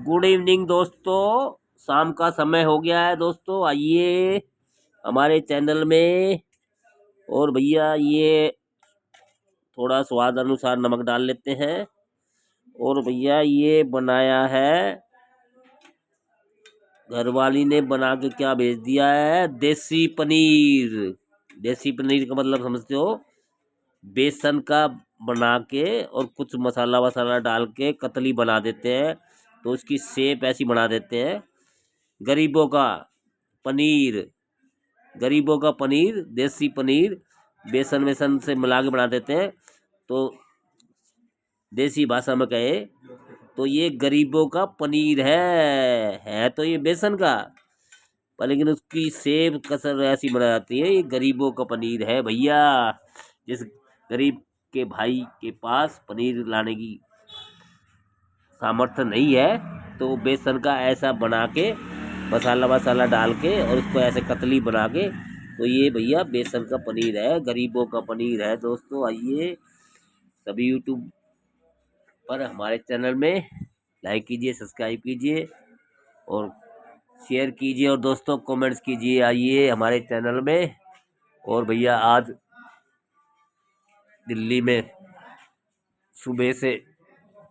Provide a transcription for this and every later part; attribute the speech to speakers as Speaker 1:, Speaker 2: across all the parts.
Speaker 1: Good evening दोस्तों। शाम का समय हो गया है दोस्तों, आइए हमारे चैनल में। और भैया ये थोड़ा स्वाद अनुसार नमक डाल लेते हैं। और भैया ये बनाया है, घरवाली ने बना के क्या भेज दिया है, देसी पनीर। देसी पनीर का मतलब समझते हो, बेसन का बना के और कुछ मसाला वसाला डाल के कतली बना देते हैं, तो उसकी शेप ऐसी बना देते हैं। गरीबों का पनीर, गरीबों का पनीर, देसी पनीर बेसन वेसन से मिला के बना देते हैं। तो देसी भाषा में कहे तो ये गरीबों का पनीर है तो ये बेसन का, पर लेकिन उसकी सेब कसर ऐसी बना जाती है। ये गरीबों का पनीर है भैया। जिस गरीब के भाई के पास पनीर लाने की सामर्थ्य नहीं है, तो वो बेसन का ऐसा बना के मसाला वसाला डाल के और उसको ऐसे कतली बना के, तो ये भैया बेसन का पनीर है, गरीबों का पनीर है दोस्तों। आइए सभी यूट्यूब पर हमारे चैनल में लाइक कीजिए, सब्सक्राइब कीजिए और शेयर कीजिए और दोस्तों कमेंट्स कीजिए। आइए हमारे चैनल में। और भैया आज दिल्ली में सुबह से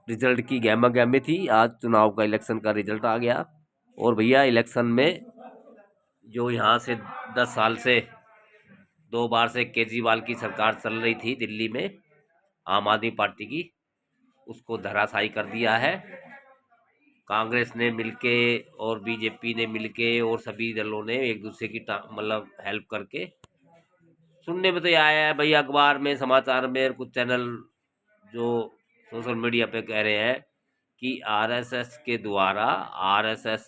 Speaker 1: रिजल्ट की गहमा गहमी थी। आज चुनाव का इलेक्शन का रिजल्ट आ गया। और भैया इलेक्शन में जो यहाँ से 10 साल से 2 बार से केजरीवाल की सरकार चल रही थी दिल्ली में, आम आदमी पार्टी की, उसको धराशायी कर दिया है। कांग्रेस ने मिलके और बीजेपी ने मिलके और सभी दलों ने एक दूसरे की मतलब हेल्प करके, सुनने में तो ये आया है भैया अखबार में, समाचार में, और कुछ चैनल जो सोशल मीडिया पे कह रहे हैं कि आरएसएस के द्वारा आरएसएस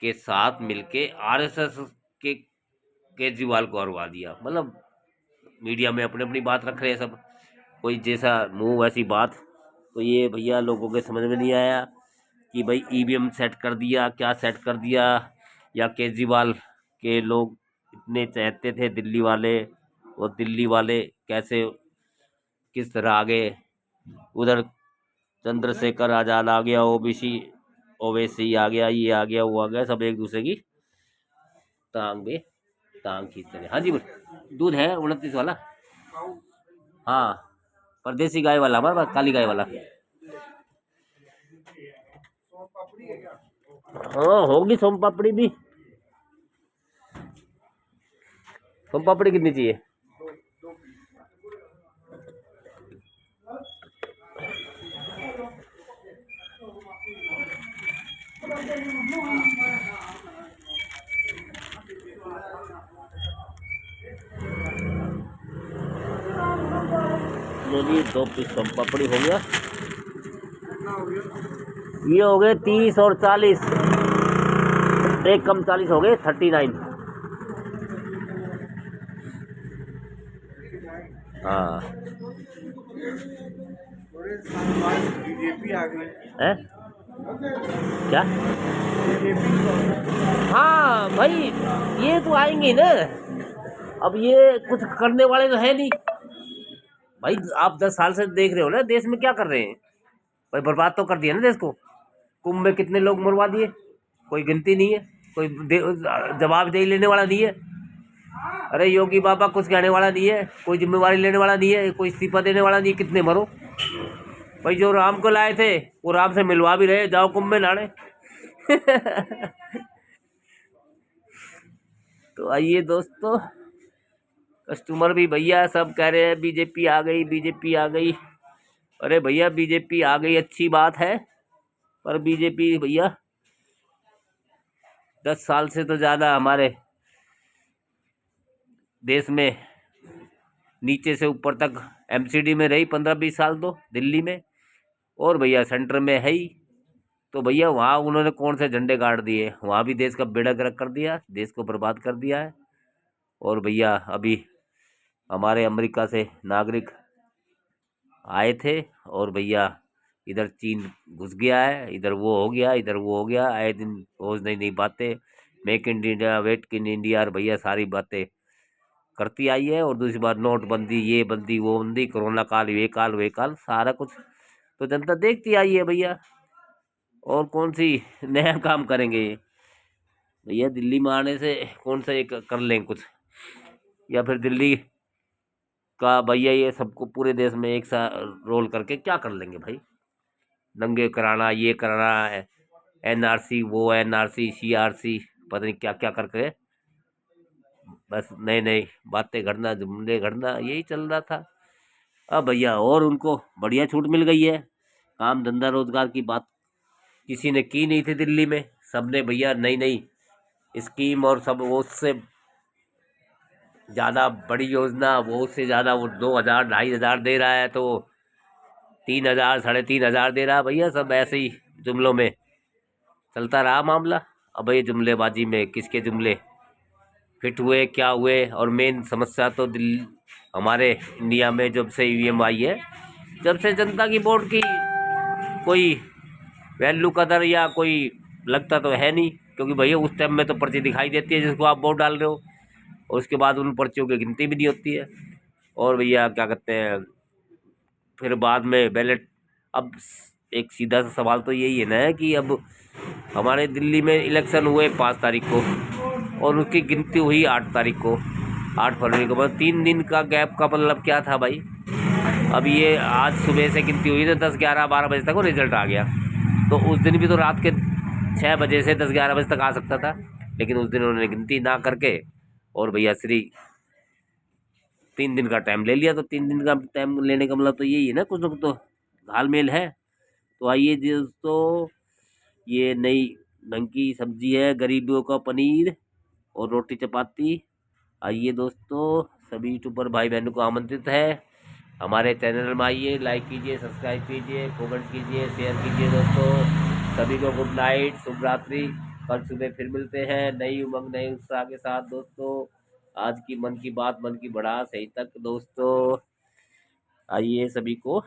Speaker 1: के साथ मिलके आरएसएस के केजरीवाल को हरवा दिया। मतलब मीडिया में अपनी अपनी बात रख रहे हैं सब, कोई जैसा मुंह वैसी बात। तो ये भैया लोगों के समझ में नहीं आया कि भाई ईवीएम सेट कर दिया, क्या सेट कर दिया, या केजरीवाल के लोग इतने चाहते थे दिल्ली वाले, और दिल्ली वाले कैसे किस तरह आ गए। उधर चंद्रशेखर आजाद आ गया, ओबीसी ओवैसी आ गया, ये आ गया, वो आ गया, सब एक दूसरे की टांग में टांग खींचते रहे। हाँ जी बोल, दूध है 29 वाला। हाँ, परदेसी गाय वाला, हमारे पास काली गाय वाला। हाँ होगी सोम पापड़ी भी। सोम पापड़ी कितनी चाहिए? जी 2 पीस सोम पापड़ी हो गया। ये हो गए 30 और 40, एक कम 40 हो गए 39। हाँ
Speaker 2: बीजेपी आ गई
Speaker 1: है क्या? हाँ भाई, ये तो आएंगे ना। अब ये कुछ करने वाले तो है नहीं भाई। आप 10 साल से देख रहे हो ना देश में क्या कर रहे हैं भाई, बर्बाद तो कर दिया ना देश को। कुंभ में कितने लोग मरवा दिए, कोई गिनती नहीं है, कोई जवाबदेही लेने वाला नहीं है। अरे योगी बाबा कुछ कहने वाला नहीं है, कोई जिम्मेवारी लेने वाला नहीं है, कोई इस्तीफा देने वाला नहीं है। कितने मरो भाई, जो राम को लाए थे वो राम से मिलवा भी रहे, जाओ कुंभ में नाड़े। तो आइए दोस्तों, कस्टमर भी भैया सब कह रहे हैं बीजेपी आ गई, बीजेपी आ गई। अरे भैया बीजेपी आ गई अच्छी बात है, पर बीजेपी भैया 10 साल से तो ज़्यादा हमारे देश में नीचे से ऊपर तक एमसीडी में रही, 15-20 साल तो दिल्ली में, और भैया सेंटर में है ही। तो भैया वहाँ उन्होंने कौन से झंडे गाड़ दिए, वहाँ भी देश का बेड़ा गर्क कर दिया, देश को बर्बाद कर दिया है। और भैया अभी हमारे अमेरिका से नागरिक आए थे, और भैया इधर चीन घुस गया है, इधर वो हो गया, इधर वो हो गया, आए दिन रोज नई नई बातें, make in India, wait in India, और भैया सारी बातें करती आई है। और दूसरी बात नोटबंदी, ये बंदी, वो बंदी, कोरोना काल, ये काल, वे काल, सारा कुछ तो जनता देखती आई है भैया। और कौन सी नया काम करेंगे ये भैया? दिल्ली में आने से कौन सा एक कर लें कुछ, या फिर दिल्ली का भैया ये सबको पूरे देश में एक सा रोल करके क्या कर लेंगे भाई? दंगे कराना, ये कराना है, एनआरसी, वो एनआरसी, सीआरसी, पता नहीं क्या क्या करके बस नई नई बातें करना, जुमले करना, यही चल रहा था। अब भैया और उनको बढ़िया छूट मिल गई है। काम धंधा रोजगार की बात किसी ने की नहीं थी दिल्ली में, सबने भैया नई नई स्कीम और सब, वो उससे ज़्यादा बड़ी योजना, वो उससे ज़्यादा, वो 2,000 2,500 दे रहा है तो 3,000 3,500 दे रहा है भैया। सब ऐसे ही जुमलों में चलता रहा मामला। अब ये जुमलेबाजी में किसके जुमले फिट हुए, क्या हुए? और मेन समस्या तो दिल्ली, हमारे इंडिया में जब से ईवीएम आई है, जब से जनता की वोट की कोई वैल्यू कदर या कोई लगता तो है नहीं, क्योंकि भैया उस टाइम में तो पर्ची दिखाई देती है जिसको आप वोट डाल रहे हो, और उसके बाद उन पर्चियों की गिनती भी नहीं होती है। और भैया क्या कहते हैं, फिर बाद में बैलेट। अब एक सीधा सा सवाल तो यही है ना कि अब हमारे दिल्ली में इलेक्शन हुए 5 तारीख को, और उसकी गिनती हुई 8 तारीख को, 8 फरवरी को। मतलब 3 दिन का गैप का मतलब क्या था भाई? अब ये आज सुबह से गिनती हुई तो 10, 11, 12 बजे तक वो रिजल्ट आ गया। तो उस दिन भी तो रात के 6 बजे से 10, 11 बजे तक आ सकता था, लेकिन उस दिन उन्होंने गिनती ना करके और भैया श्री 3 दिन का टाइम ले लिया। तो 3 दिन का टाइम लेने का मतलब तो यही है ना, कुछ ना कुछ तो घालमेल है। तो आइए दोस्तों, ये नई ढंग की सब्जी है, गरीबों का पनीर और रोटी चपाती। आइए दोस्तों, सभी यूट्यूबर भाई बहनों को आमंत्रित है, हमारे चैनल में आइए, लाइक कीजिए, सब्सक्राइब कीजिए, कमेंट कीजिए, शेयर कीजिए दोस्तों। सभी को गुड नाइट, शुभ रात्रि। कल सुबह फिर मिलते हैं नई उमंग नए उत्साह के साथ दोस्तों। आज की मन की बात, मन की भड़ास यहीं तक दोस्तों। आइए सभी को